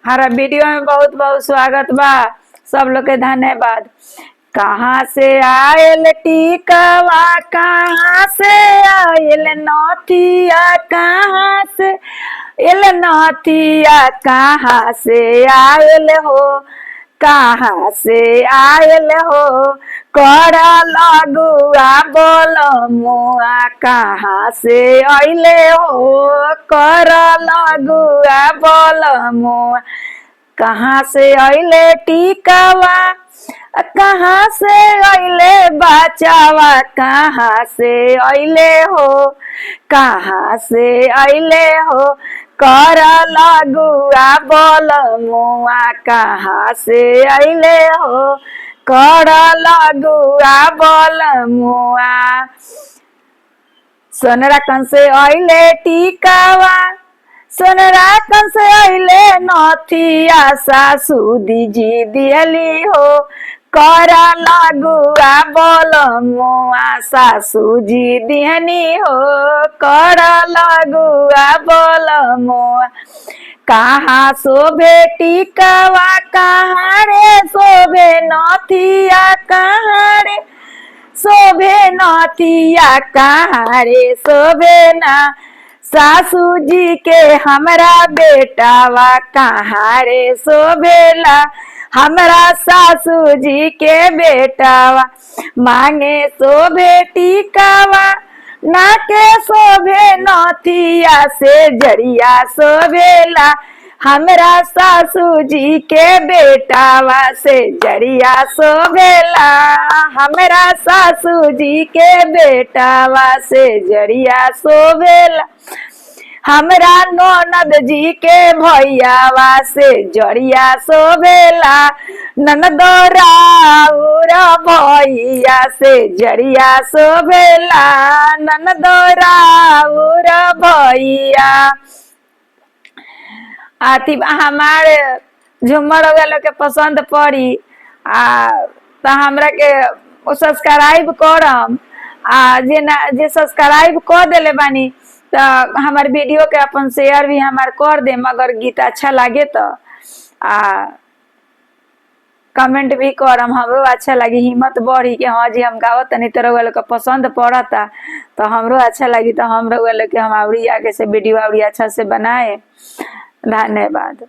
हमारा वीडियो में बहुत बहुत स्वागत बा। सब लोग के धन्यवाद। कहाँ से आयल टिकवा, कहाँ से आयल नथिया, कहाँ से आयल नथिया, कहाँ से आयल हो, कहाँ से आयल हो, कर लगुआ बोल मुआ, कहाँ से अइले हो, कर लगुआ बोल मुआ, कहाँ से अइले टिकवा, कहाँ से अइले बचावा, कहाँ से अइले हो, कहाँ से अइले हो, कर लगुआ बोल मुआ, कहाँ से अइले हो, कर लगुआ बोल मुआ। सोनरा कन से अइले टिकवा, सोनरा कन से अइले नथिया, सासू दीजी दियली हो, कर लगुआ बोल मुआ, सासू जी दिहनी हो, कर लगुआ बोल मुआ। कहाँ शोभे टिकवा, कहाँ रे शोभे नथिया, कहाँ रे शोभे नथिया, कहाँ रे शोभे ना, सासू जी के हमरा बेटावा, कहाँ रे शोभेला हमरा सासू जी के बेटावा। मांगे शोभे टिकवा, नाके शोभे नथिया, से जरिया शोभेला हमरा सासू जी के बेटावा, से जरिया शोभेला हमरा सासू जी के बेटावा, से जरिया शोभेला हमरा ननद जी के भैयावा, से जरिया शोभेला ननदोरा भैया, से जरिया शोभेला ननदोरा भैया। आती हमारे झुमर वालों के पसंद पड़ी तो हमरा के सब्सक्राइब करम जे सब्सक्राइब कर देले बानी तो हमार वीडियो के अपन शेयर भी हमार कर देम। अगर गीत अच्छा लगे तो कमेंट भी करम, हमरो अच्छा लगी, हिम्मत बढ़ी कि हाँ जी हम गावत तनी तो रउआ लोग के पसंद पड़ता तो हमरो अच्छा लगी, तो हम रउआ लोग के हम आवड़ी आगे से वीडियो आवड़ी अच्छा से बनाए। धन्यवाद।